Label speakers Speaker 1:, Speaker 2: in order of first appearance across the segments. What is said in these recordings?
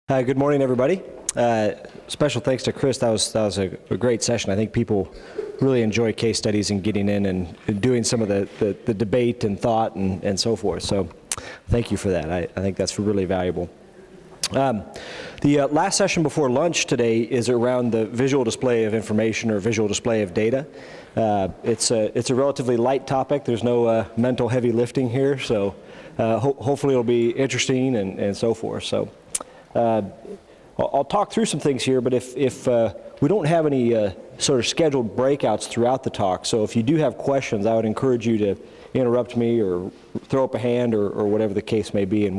Speaker 1: Good morning, everybody. Special thanks to Chris. That was a great session. I think people really enjoy case studies and getting in and doing some of the debate and thought and so forth. So thank you for that. I think that's really valuable. The last session before lunch today is around the visual display of information or visual display of data. It's a relatively light topic. There's no mental heavy lifting here, so hopefully it'll be interesting and so forth. So I'll talk through some things here, but if we don't have any sort of scheduled breakouts throughout the talk, so if you do have questions, I would encourage you to interrupt me or throw up a hand or whatever the case may be, and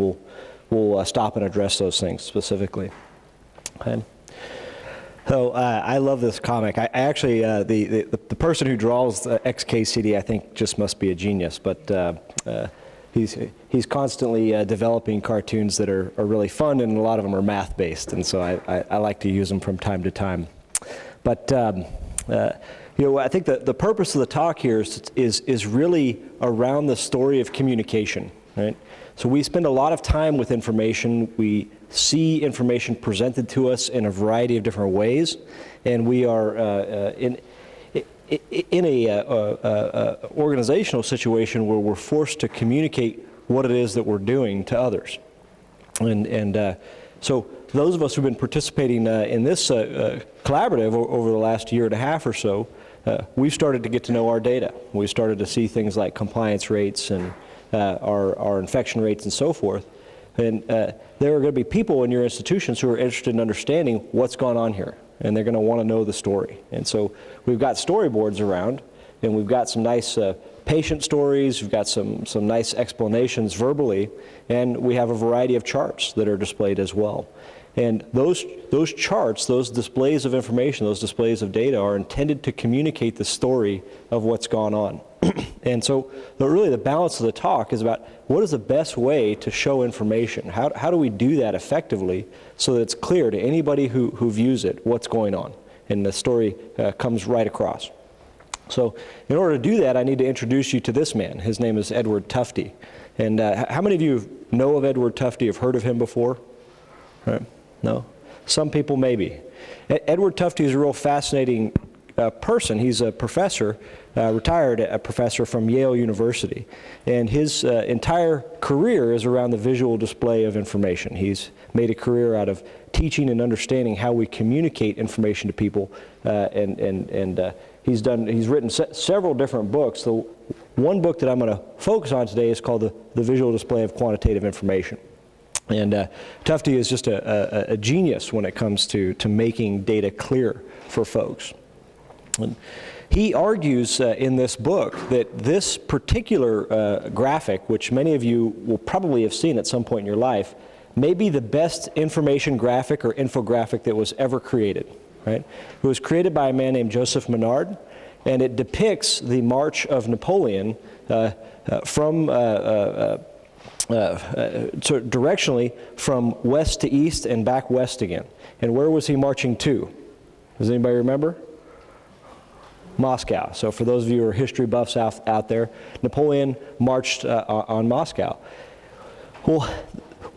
Speaker 1: we'll stop and address those things specifically. Okay. So I love this comic. I actually, the person who draws XKCD, I think, just must be a genius, but he's constantly developing cartoons that are really fun, and a lot of them are math-based, and so I like to use them from time to time. But I think the purpose of the talk here is really around the story of communication, right? So we spend a lot of time with information. We see information presented to us in a variety of different ways, and we are in a organizational situation where we're forced to communicate what it is that we're doing to others. And so those of us who've been participating in this collaborative over the last year and a half or so, we've started to get to know our data. We started to see things like compliance rates and our infection rates and so forth. And there are going to be people in your institutions who are interested in understanding what's gone on here, and they're going to want to know the story. And so we've got storyboards around, and we've got some nice patient stories, we've got some nice explanations verbally, and we have a variety of charts that are displayed as well. And those charts, those displays of information, those displays of data are intended to communicate the story of what's gone on. And so really the balance of the talk is about what is the best way to show information? How do we do that effectively so that it's clear to anybody who views it what's going on, and the story comes right across. So in order to do that, I need to introduce you to this man. His name is Edward Tufte. And how many of you know of Edward Tufte, have heard of him before? Right. No? Some people maybe. Edward Tufte is a real fascinating person. He's a professor, retired professor from Yale University. And his entire career is around the visual display of information. He's made a career out of teaching and understanding how we communicate information to people. He's written several different books. The one book that I'm going to focus on today is called The Visual Display of Quantitative Information. And Tufte is just a genius when it comes to making data clear for folks. And he argues in this book that this particular graphic, which many of you will probably have seen at some point in your life, may be the best information graphic or infographic that was ever created. Right? It was created by a man named Joseph Menard, and it depicts the march of Napoleon directionally from west to east and back west again. And where was he marching to? Does anybody remember? Moscow. So for those of you who are history buffs out there, Napoleon marched on Moscow. Well,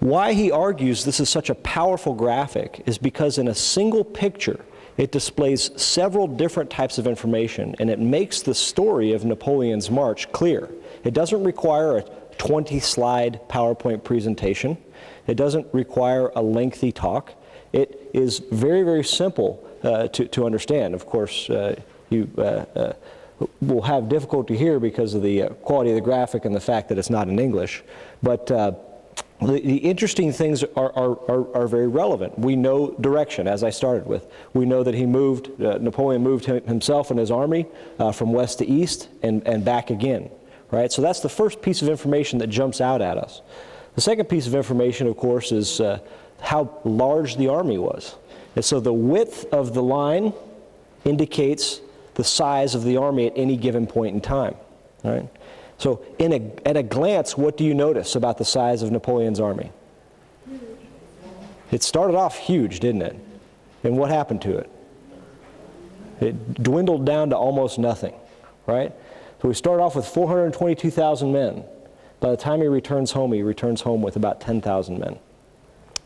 Speaker 1: why he argues this is such a powerful graphic is because in a single picture, it displays several different types of information, and it makes the story of Napoleon's March clear. It doesn't require a 20-slide PowerPoint presentation. It doesn't require a lengthy talk. It is very, very simple to understand. Of course, you will have difficulty here because of the quality of the graphic and the fact that it's not in English. But the interesting things are very relevant. We know direction, as I started with. We know that Napoleon moved himself and his army from west to east and back again. Right? So that's the first piece of information that jumps out at us. The second piece of information, of course, is how large the army was. And so the width of the line indicates the size of the army at any given point in time. Right? So at a glance, what do you notice about the size of Napoleon's army? It started off huge, didn't it? And what happened to it? It dwindled down to almost nothing, right? So we start off with 422,000 men. By the time he returns home with about 10,000 men.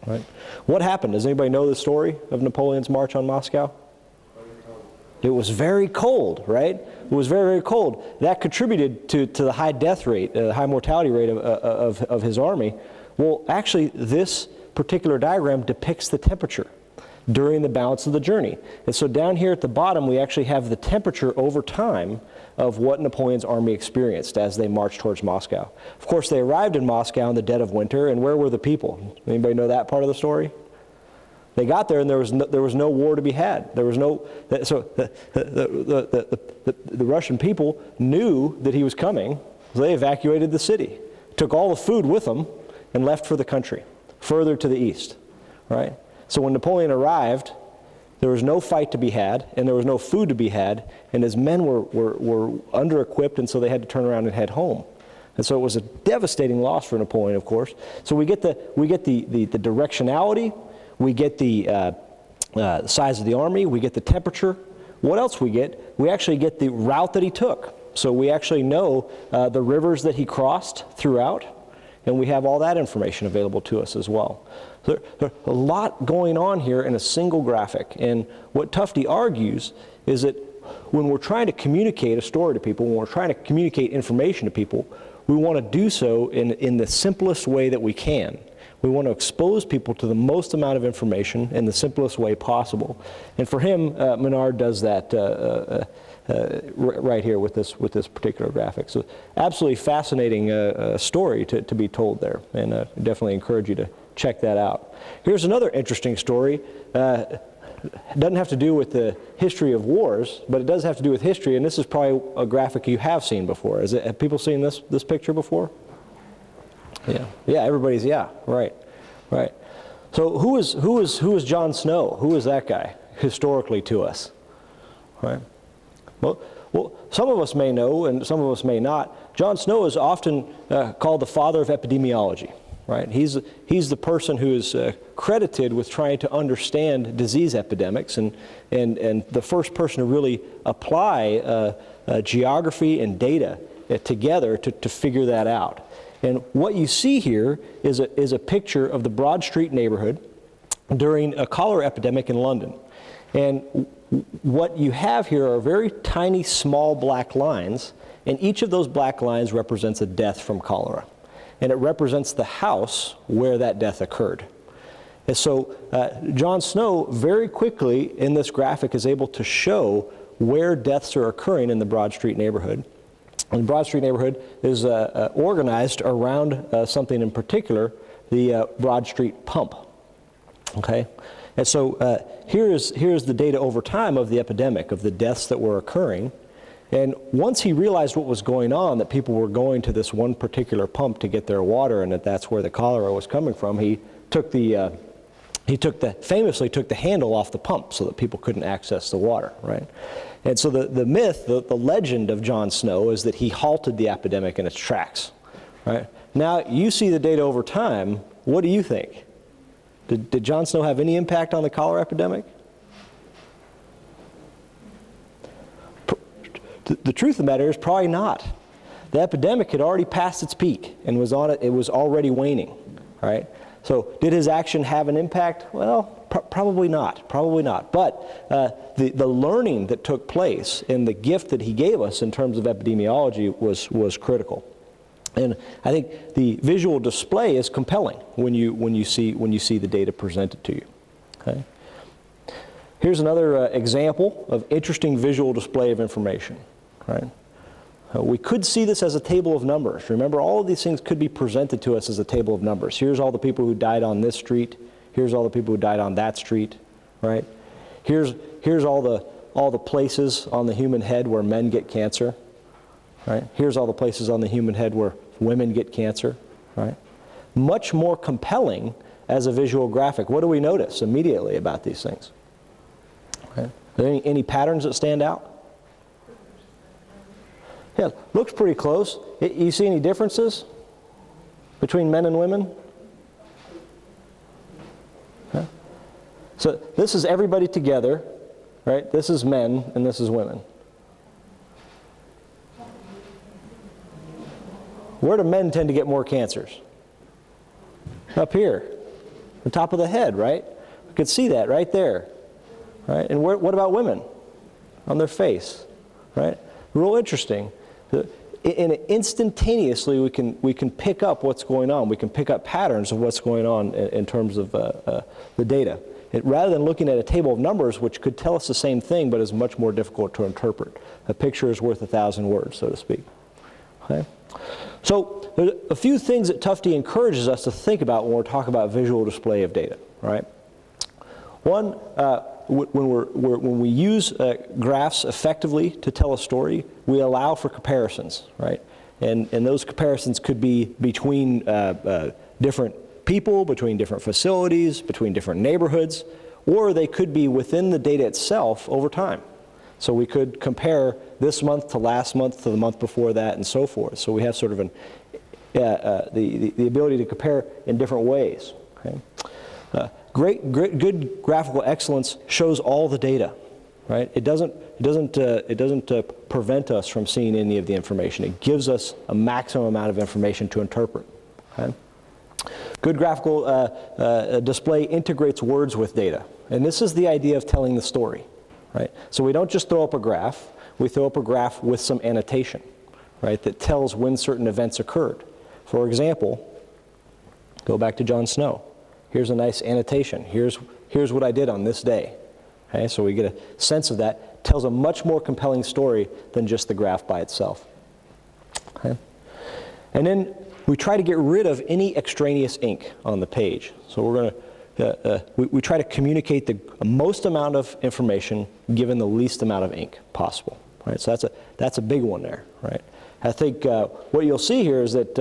Speaker 1: Right? What happened? Does anybody know the story of Napoleon's March on Moscow? It was very cold, right? It was very, very cold. That contributed to the high death rate, high mortality rate of his army. Well, actually, this particular diagram depicts the temperature during the balance of the journey. And so down here at the bottom, we actually have the temperature over time of what Napoleon's army experienced as they marched towards Moscow. Of course, they arrived in Moscow in the dead of winter, and where were the people? Anybody know that part of the story? They got there, and there was no war to be had. There was no, so the Russian people knew that he was coming, so they evacuated the city, took all the food with them, and left for the country, further to the east, right? So when Napoleon arrived, there was no fight to be had, and there was no food to be had, and his men were under-equipped, and so they had to turn around and head home. And so it was a devastating loss for Napoleon, of course. So we get the directionality, we get the size of the army, we get the temperature. What else we get? We actually get the route that he took. So we actually know the rivers that he crossed throughout, and we have all that information available to us as well. There's a lot going on here in a single graphic, and what Tufte argues is that when we're trying to communicate a story to people, when we're trying to communicate information to people, we want to do so in the simplest way that we can. We want to expose people to the most amount of information in the simplest way possible. And for him, Menard does that right here with this particular graphic. So absolutely fascinating story to be told there, and definitely encourage you to check that out. Here's another interesting story. It doesn't have to do with the history of wars, but it does have to do with history, and this is probably a graphic you have seen before. Have people seen this picture before? Yeah, everybody's, yeah, right. So who is Jon Snow? Who is that guy historically to us? Right. Well, some of us may know, and some of us may not. Jon Snow is often called the father of epidemiology. Right. He's the person who is credited with trying to understand disease epidemics, and the first person to really apply geography and data together to figure that out. And what you see here is a picture of the Broad Street neighborhood during a cholera epidemic in London. And what you have here are very tiny, small black lines, and each of those black lines represents a death from cholera. And it represents the house where that death occurred. And so Jon Snow very quickly in this graphic is able to show where deaths are occurring in the Broad Street neighborhood. And the Broad Street neighborhood is organized around something in particular, the Broad Street pump. Okay? And so here's the data over time of the epidemic, of the deaths that were occurring. And once he realized what was going on, that people were going to this one particular pump to get their water, and that's where the cholera was coming from, he famously took the handle off the pump so that people couldn't access the water, right? And so the myth, the legend of Jon Snow is that he halted the epidemic in its tracks, right? Now, you see the data over time. What do you think? Did Jon Snow have any impact on the cholera epidemic? The truth of the matter is probably not. The epidemic had already passed its peak and it was already waning, right? So did his action have an impact? Well, probably not, But the learning that took place and the gift that he gave us in terms of epidemiology was critical. And I think the visual display is compelling when you see the data presented to you. Okay? Here's another example of interesting visual display of information. Right? We could see this as a table of numbers. Remember, all of these things could be presented to us as a table of numbers. Here's all the people who died on this street. Here's all the people who died on that street. Right? Here's all the places on the human head where men get cancer. Right? Here's all the places on the human head where women get cancer. Right? Much more compelling as a visual graphic. What do we notice immediately about these things? Okay. Are there any patterns that stand out? Yeah, looks pretty close. You see any differences between men and women? Okay. So this is everybody together, right? This is men and this is women. Where do men tend to get more cancers? Up here, the top of the head, right? We could see that right there, right? And what about women? On their face, right? Real interesting. And instantaneously, we can pick up what's going on. We can pick up patterns of what's going on in terms of the data. Rather than looking at a table of numbers, which could tell us the same thing, but is much more difficult to interpret. A picture is worth 1,000 words, so to speak. Okay? So there's a few things that Tufte encourages us to think about when we're talking about visual display of data, right? One, when we use graphs effectively to tell a story, we allow for comparisons, right? And those comparisons could be between different people, between different facilities, between different neighborhoods, or they could be within the data itself over time. So we could compare this month to last month to the month before that and so forth. So we have sort of the ability to compare in different ways. Okay? Good graphical excellence shows all the data, right? It doesn't prevent us from seeing any of the information. It gives us a maximum amount of information to interpret. Okay? Good graphical display integrates words with data, and this is the idea of telling the story, right? So we don't just throw up a graph. We throw up a graph with some annotation, right, that tells when certain events occurred. For example, go back to Jon Snow. Here's a nice annotation. Here's what I did on this day. Okay, so we get a sense of that. It tells a much more compelling story than just the graph by itself. Okay? And then we try to get rid of any extraneous ink on the page. So we're going to we try to communicate the most amount of information given the least amount of ink possible. Right? So that's a big one there. Right? I think what you'll see here is that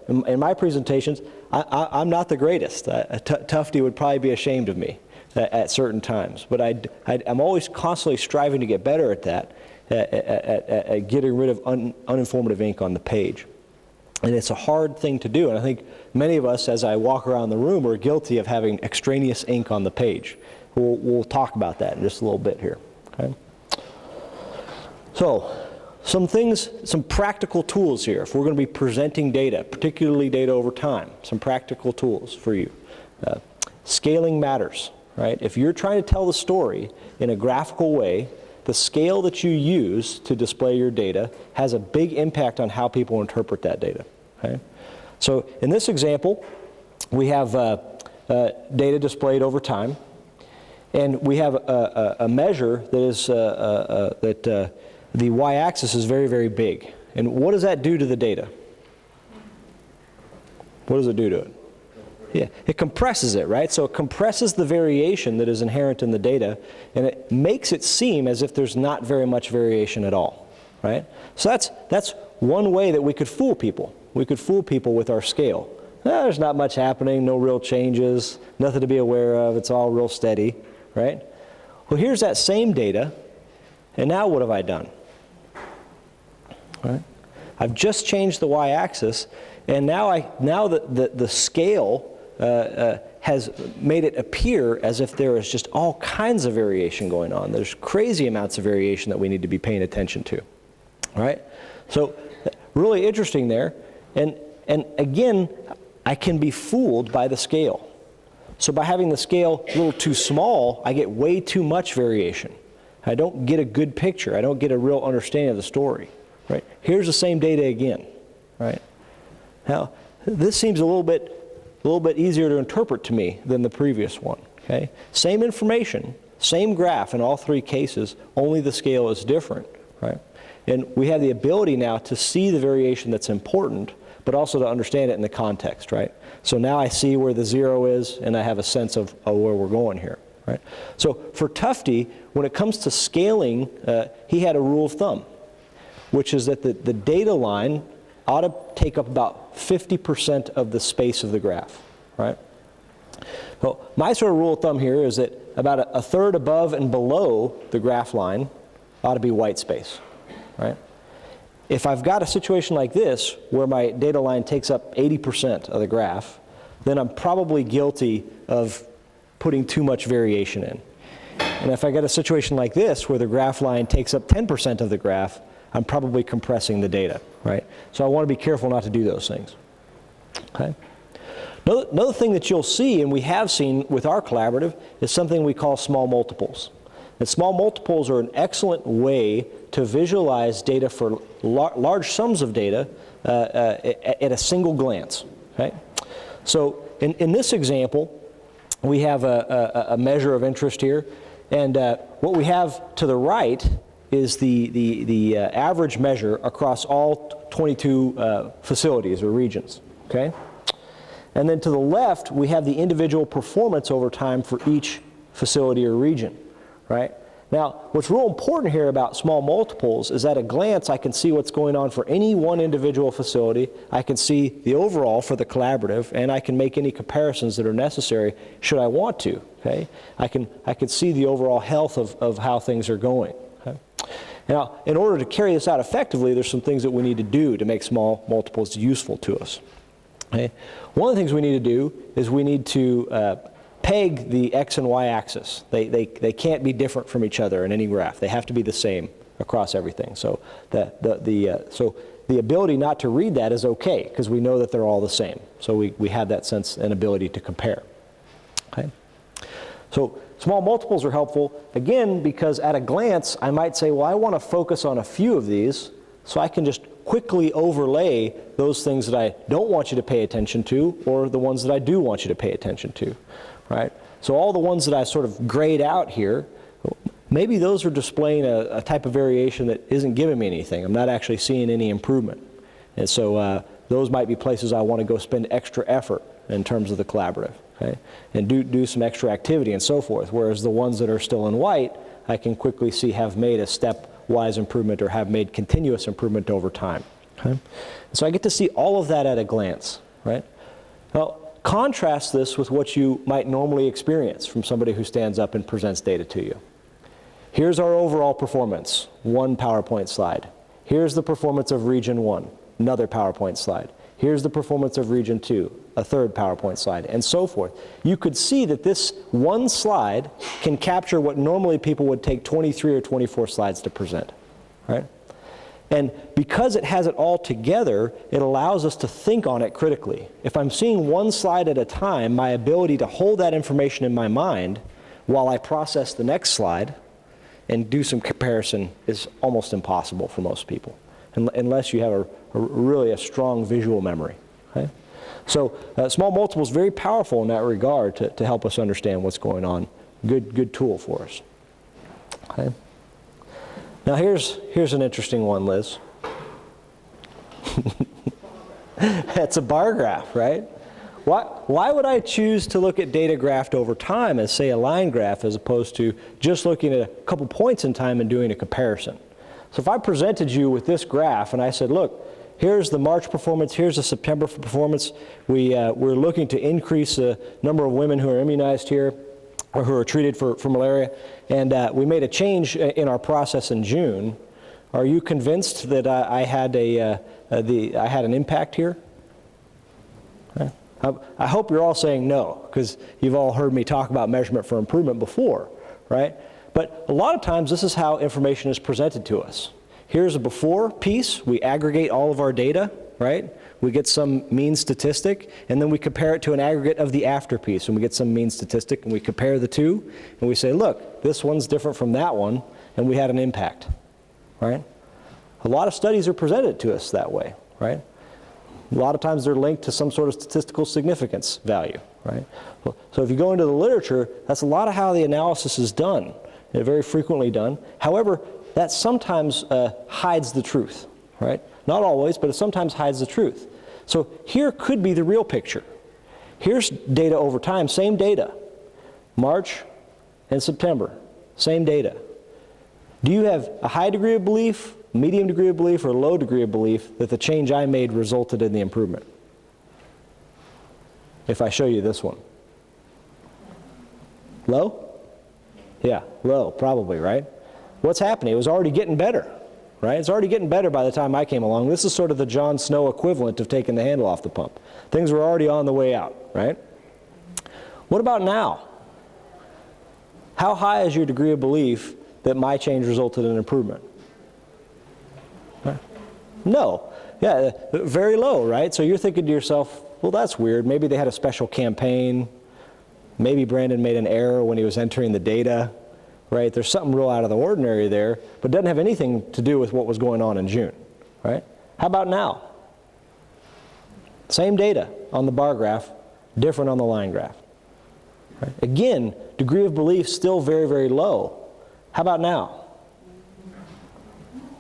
Speaker 1: in my presentations, I'm not the greatest. Tufte would probably be ashamed of me at certain times. But I'm always constantly striving to get better at that, at getting rid of uninformative ink on the page. And it's a hard thing to do. And I think many of us, as I walk around the room, are guilty of having extraneous ink on the page. We'll talk about that in just a little bit here. Okay? So, some practical tools here. If we're going to be presenting data, particularly data over time, some practical tools for you. Scaling matters, right? If you're trying to tell the story in a graphical way, the scale that you use to display your data has a big impact on how people interpret that data. Okay? So in this example, we have data displayed over time, and we have a measure that is the y-axis is very, very big. And what does that do to the data? What does it do to it? Yeah, it compresses it, right? So it compresses the variation that is inherent in the data, and it makes it seem as if there's not very much variation at all, right? So that's one way that we could fool people. We could fool people with our scale. There's not much happening, no real changes, nothing to be aware of, it's all real steady, right? Well, here's that same data, and now what have I done? Right? I've just changed the y-axis, and now the scale has made it appear as if there is just all kinds of variation going on. There's crazy amounts of variation that we need to be paying attention to. All right? So really interesting there. And again, I can be fooled by the scale. So by having the scale a little too small, I get way too much variation. I don't get a good picture. I don't get a real understanding of the story. Right? Here's the same data again. Right? Now, this seems a little bit easier to interpret to me than the previous one. Okay? Same information, same graph in all three cases, only the scale is different. Right? And we have the ability now to see the variation that's important, but also to understand it in the context. Right? So now I see where the 0 is, and I have a sense of where we're going here. Right? So for Tufte, when it comes to scaling, he had a rule of thumb, which is that the data line ought to take up about 50% of the space of the graph, right? So my sort of rule of thumb here is that about a third above and below the graph line ought to be white space, right? If I've got a situation like this where my data line takes up 80% of the graph, then I'm probably guilty of putting too much variation in. And if I get a situation like this where the graph line takes up 10% of the graph, I'm probably compressing the data, right? So I want to be careful not to do those things. Okay? Another thing that you'll see, and we have seen with our collaborative, is something we call small multiples. And small multiples are an excellent way to visualize data for large sums of data at a single glance. Okay? So in this example, we have a measure of interest here, and what we have to the right is the average measure across all 22 facilities or regions. Okay? And then to the left, we have the individual performance over time for each facility or region, right? Now, what's real important here about small multiples is at a glance, I can see what's going on for any one individual facility. I can see the overall for the collaborative, and I can make any comparisons that are necessary should I want to, okay? I can see the overall health of how things are going, okay? Now, in order to carry this out effectively, there's some things that we need to do to make small multiples useful to us. Okay? One of the things we need to do is we need to peg the x and y axis. They can't be different from each other in any graph. They have to be the same across everything. So the ability not to read that is okay because we know that they're all the same. So we have that sense and ability to compare. Okay? So small multiples are helpful, again, because at a glance I might say, well, I want to focus on a few of these so I can just quickly overlay those things that I don't want you to pay attention to or the ones that I do want you to pay attention to, right? So all the ones that I sort of grayed out here, maybe those are displaying a type of variation that isn't giving me anything. I'm not actually seeing any improvement. And so those might be places I want to go spend extra effort in terms of the collaborative, okay? And do some extra activity and so forth, whereas the ones that are still in white, I can quickly see have made a stepwise improvement or have made continuous improvement over time. Okay? So I get to see all of that at a glance, right? Now, contrast this with what you might normally experience from somebody who stands up and presents data to you. Here's our overall performance, one PowerPoint slide. Here's the performance of region 1, another PowerPoint slide. Here's the performance of region 2, a third PowerPoint slide, and so forth. You could see that this one slide can capture what normally people would take 23 or 24 slides to present, right? And because it has it all together, it allows us to think on it critically. If I'm seeing one slide at a time, my ability to hold that information in my mind while I process the next slide and do some comparison is almost impossible for most people, unless you have really a strong visual memory. Okay? So small multiples very powerful in that regard to help us understand what's going on. Good tool for us. Okay? Now here's an interesting one, Liz. That's a bar graph, right? Why would I choose to look at data graphed over time as, say, a line graph as opposed to just looking at a couple points in time and doing a comparison? So if I presented you with this graph and I said, look, here's the March performance, here's the September performance. We're looking to increase the number of women who are immunized here or who are treated for malaria, and we made a change in our process in June. Are you convinced that I had an impact here? Okay. I hope you're all saying no, because you've all heard me talk about measurement for improvement before, right? But a lot of times this is how information is presented to us. Here's a before piece. We aggregate all of our data, right? We get some mean statistic, and then we compare it to an aggregate of the after piece, and we get some mean statistic, and we compare the two, and we say, look, this one's different from that one, and we had an impact, right? A lot of studies are presented to us that way, right? A lot of times they're linked to some sort of statistical significance value, right? So if you go into the literature, that's a lot of how the analysis is done. They're very frequently done. However, that sometimes hides the truth, right? Not always, but it sometimes hides the truth. So here could be the real picture. Here's data over time, same data. March and September, same data. Do you have a high degree of belief, medium degree of belief, or a low degree of belief that the change I made resulted in the improvement? If I show you this one. Low? Yeah, low, probably, right? What's happening? It was already getting better, right? It's already getting better by the time I came along. This is sort of the Jon Snow equivalent of taking the handle off the pump. Things were already on the way out, right? What about now? How high is your degree of belief that my change resulted in improvement? No. Yeah, very low, right? So you're thinking to yourself, well, that's weird. Maybe they had a special campaign. Maybe Brandon made an error when he was entering the data, right? There's something real out of the ordinary there, but doesn't have anything to do with what was going on in June, right? How about now? Same data on the bar graph, different on the line graph. Right? Again, degree of belief still very, very low. How about now?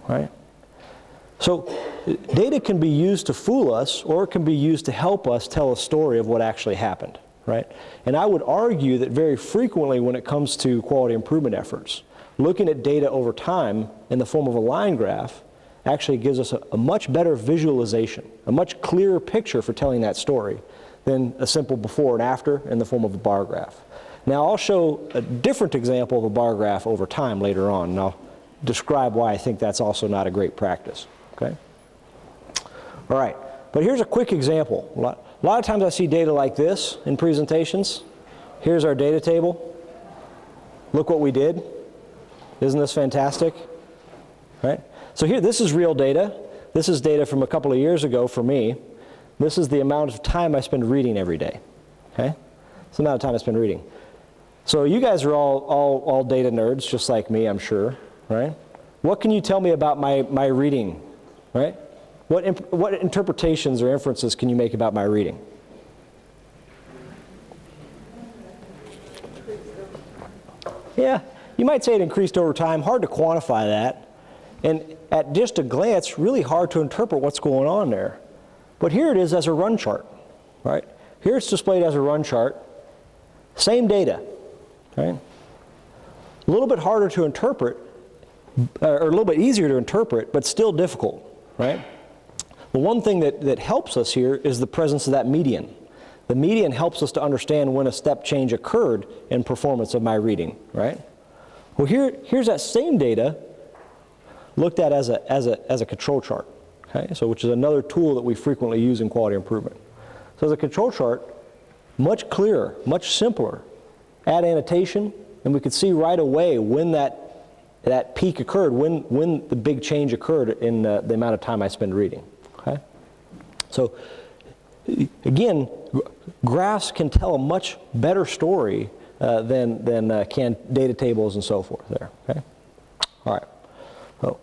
Speaker 1: Right? So data can be used to fool us, or it can be used to help us tell a story of what actually happened. Right? And I would argue that very frequently when it comes to quality improvement efforts, looking at data over time in the form of a line graph actually gives us a much better visualization, a much clearer picture for telling that story than a simple before and after in the form of a bar graph. Now I'll show a different example of a bar graph over time later on, and I'll describe why I think that's also not a great practice. Okay? All right, but here's a quick example. A lot of times I see data like this in presentations. Here's our data table. Look what we did. Isn't this fantastic? Right? So here, this is real data. This is data from a couple of years ago for me. This is the amount of time I spend reading every day. Okay? It's the amount of time I spend reading. So you guys are all data nerds, just like me, I'm sure. Right? What can you tell me about my reading? Right? What interpretations or inferences can you make about my reading? Yeah, you might say it increased over time. Hard to quantify that. And at just a glance, really hard to interpret what's going on there. But here it is as a run chart, right? Here it's displayed as a run chart. Same data, right? A little bit harder to interpret, or a little bit easier to interpret, but still difficult, right? The one thing that helps us here is the presence of that median. The median helps us to understand when a step change occurred in performance of my reading, right? Well, here's that same data looked at as a control chart, okay? So which is another tool that we frequently use in quality improvement. So as a control chart, much clearer, much simpler. Add annotation, and we could see right away when that peak occurred, when the big change occurred in the amount of time I spend reading. Okay? So again, graphs can tell a much better story than can data tables and so forth there. Okay? All right. So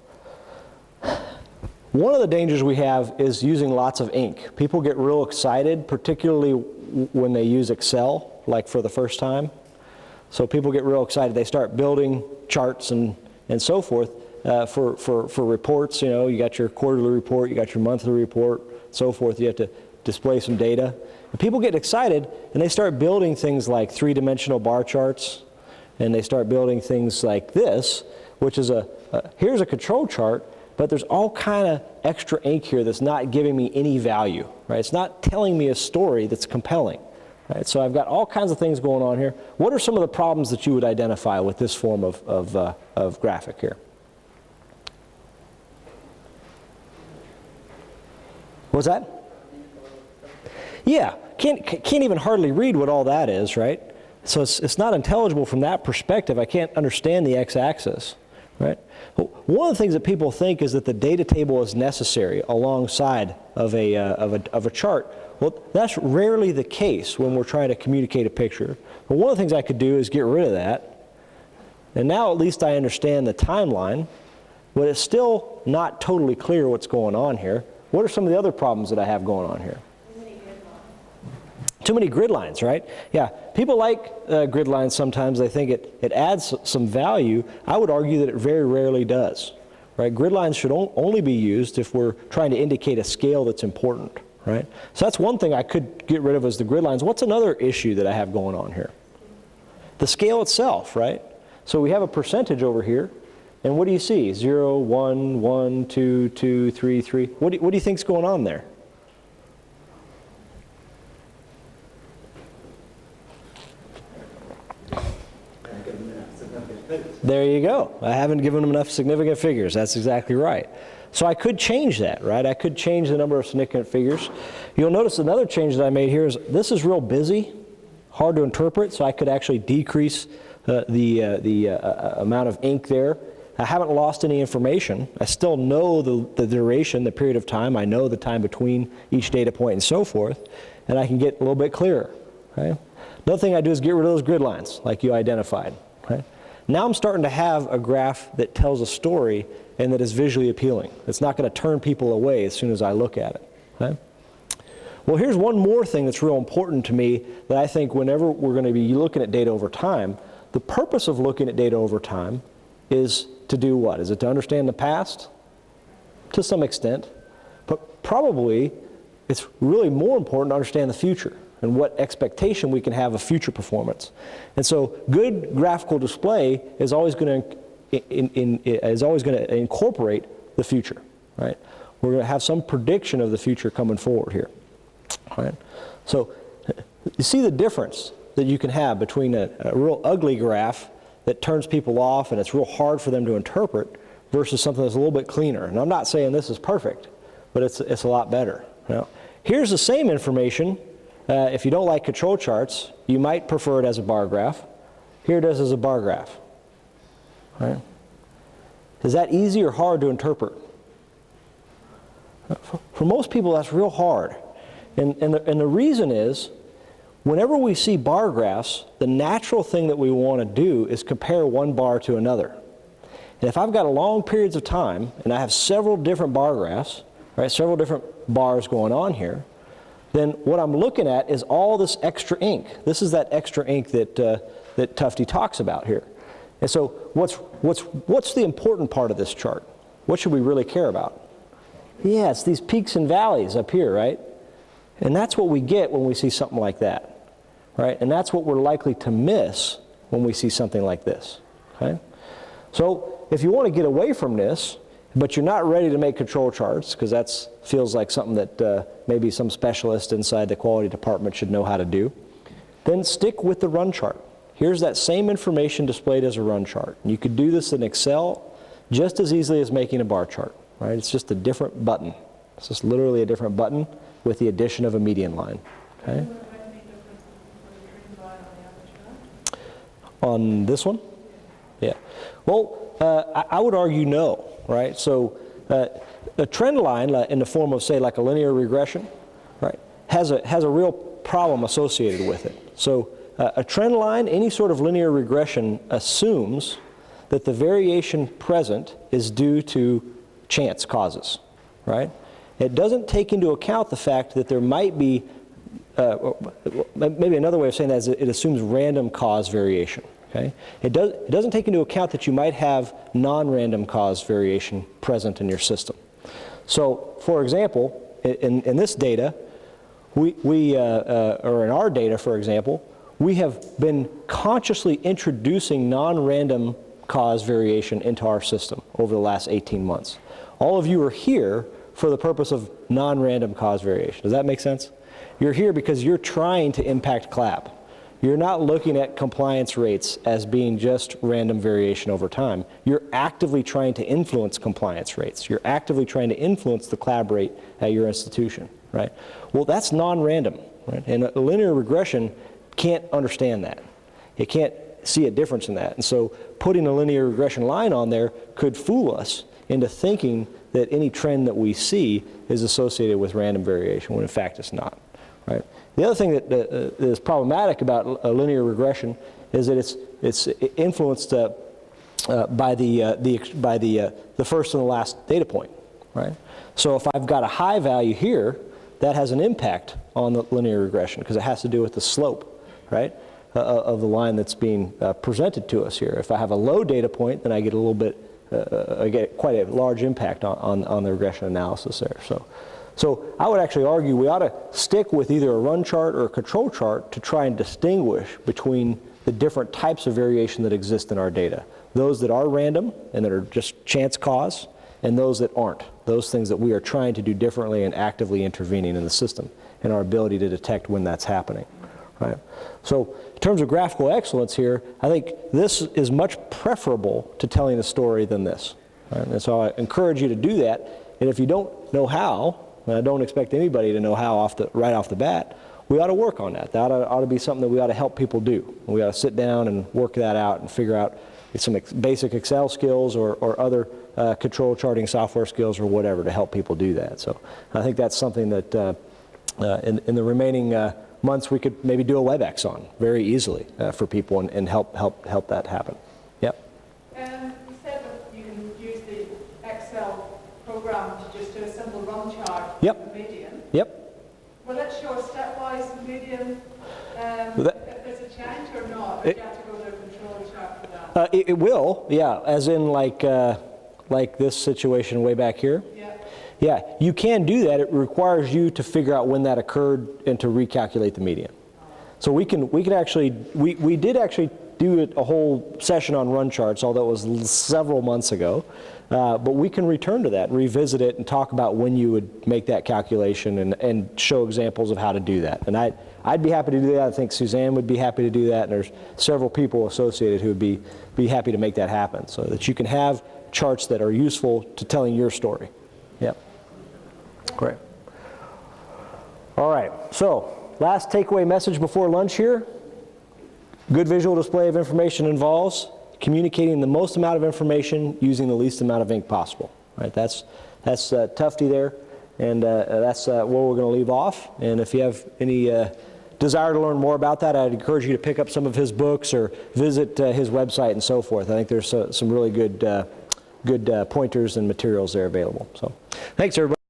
Speaker 1: one of the dangers we have is using lots of ink. People get real excited, particularly when they use Excel, like for the first time. So people get real excited. They start building charts and so forth. For reports, you know, you got your quarterly report, you got your monthly report, so forth. You have to display some data. And people get excited, and they start building things like three-dimensional bar charts, and they start building things like this, which is here's a control chart, but there's all kind of extra ink here that's not giving me any value, right? It's not telling me a story that's compelling, right? So I've got all kinds of things going on here. What are some of the problems that you would identify with this form of graphic here? What's that? Yeah, can't even hardly read what all that is, right? So it's not intelligible from that perspective. I can't understand the x-axis, right? One of the things that people think is that the data table is necessary alongside of a chart. Well, that's rarely the case when we're trying to communicate a picture. But one of the things I could do is get rid of that. And now at least I understand the timeline, but it's still not totally clear what's going on here. What are some of the other problems that I have going on here? Too many grid lines, right? Yeah, people like grid lines sometimes. They think it adds some value. I would argue that it very rarely does, right? Grid lines should only be used if we're trying to indicate a scale that's important, right? So that's one thing I could get rid of is the grid lines. What's another issue that I have going on here? The scale itself, right? So we have a percentage over here. And what do you see? 0, 1, 1, 2, 2, 3, 3. What do you think's going on there? There you go. I haven't given them enough significant figures. That's exactly right. So I could change that, right? I could change the number of significant figures. You'll notice another change that I made here is this is real busy, hard to interpret, so I could actually decrease the amount of ink there. I haven't lost any information. I still know the duration, the period of time. I know the time between each data point and so forth, and I can get a little bit clearer. Right? Another thing I do is get rid of those grid lines, like you identified. Right? Now I'm starting to have a graph that tells a story and that is visually appealing. It's not going to turn people away as soon as I look at it. Okay? Well, here's one more thing that's real important to me that I think whenever we're going to be looking at data over time, the purpose of looking at data over time is to do what? Is it to understand the past? To some extent. But probably it's really more important to understand the future and what expectation we can have of future performance. And so good graphical display is always going to incorporate the future. Right? We're going to have some prediction of the future coming forward here. Right? So you see the difference that you can have between a real ugly graph that turns people off and it's real hard for them to interpret versus something that's a little bit cleaner. And I'm not saying this is perfect, but it's a lot better. Now, here's the same information. If you don't like control charts, you might prefer it as a bar graph. Here it is as a bar graph. Right? Is that easy or hard to interpret? For most people, that's real hard. And the reason is, whenever we see bar graphs, the natural thing that we want to do is compare one bar to another. And if I've got long periods of time, and I have several different bar graphs, right, several different bars going on here, then what I'm looking at is all this extra ink. This is that extra ink that Tufte talks about here. And so what's the important part of this chart? What should we really care about? Yeah, it's these peaks and valleys up here, right? And that's what we get when we see something like that, right? And that's what we're likely to miss when we see something like this, okay? So if you want to get away from this, but you're not ready to make control charts, because that feels like something that maybe some specialist inside the quality department should know how to do, then stick with the run chart. Here's that same information displayed as a run chart. You could do this in Excel just as easily as making a bar chart, right? It's just a different button. It's just literally a different button with the addition of a median line. Okay? On this one? Yeah. Well, I would argue no, right? So a trend line in the form of, say, like a linear regression, right, has a real problem associated with it. So a trend line, any sort of linear regression, assumes that the variation present is due to chance causes, right? It doesn't take into account the fact that there might be, maybe another way of saying that is it assumes random cause variation. Okay? It doesn't take into account that you might have non-random cause variation present in your system. So, for example, in this data, or in our data, for example, we have been consciously introducing non-random cause variation into our system over the last 18 months. All of you are here for the purpose of non-random cause variation. Does that make sense? You're here because you're trying to impact CLAB. You're not looking at compliance rates as being just random variation over time. You're actively trying to influence compliance rates. You're actively trying to influence the CLAB rate at your institution, right? Well, that's non-random, right? And a linear regression can't understand that. It can't see a difference in that. And so putting a linear regression line on there could fool us into thinking that any trend that we see is associated with random variation, when in fact it's not, right? The other thing that is problematic about a linear regression is that it's influenced by the first and the last data point, right? So if I've got a high value here, that has an impact on the linear regression because it has to do with the slope, right, of the line that's being presented to us here. If I have a low data point, then I get a little bit, I get quite a large impact on the regression analysis there. So I would actually argue we ought to stick with either a run chart or a control chart to try and distinguish between the different types of variation that exist in our data. Those that are random and that are just chance cause, and those that aren't. Those things that we are trying to do differently and actively intervening in the system and our ability to detect when that's happening, right? So in terms of graphical excellence here, I think this is much preferable to telling a story than this, right? And so I encourage you to do that. And if you don't know how, and I don't expect anybody to know how right off the bat, we ought to work on that. That ought to be something that we ought to help people do. We ought to sit down and work that out and figure out some basic Excel skills or other control charting software skills or whatever to help people do that. So I think that's something that in the remaining months we could maybe do a WebEx on very easily for people and help that happen. Yep.
Speaker 2: You said that you can use the Excel program to just do a simple run chart.
Speaker 1: Yep.
Speaker 2: The median.
Speaker 1: Yep.
Speaker 2: Will it show stepwise the median if there's a change or not? Or do you have to go to a control chart for that?
Speaker 1: It will, yeah, as in like this situation way back here.
Speaker 2: Yeah.
Speaker 1: Yeah, you can do that. It requires you to figure out when that occurred and to recalculate the median. So we did actually do a whole session on run charts, although it was several months ago. But we can return to that, revisit it, and talk about when you would make that calculation and show examples of how to do that. And I'd be happy to do that. I think Suzanne would be happy to do that, and there's several people associated who would be happy to make that happen, so that you can have charts that are useful to telling your story. Yep. Great. All right, so last takeaway message before lunch here. Good visual display of information involves communicating the most amount of information using the least amount of ink possible. Right? That's Tufty there, and that's where we're going to leave off. And if you have any desire to learn more about that, I'd encourage you to pick up some of his books or visit his website and so forth. I think there's some really good pointers and materials there available. So, thanks everybody.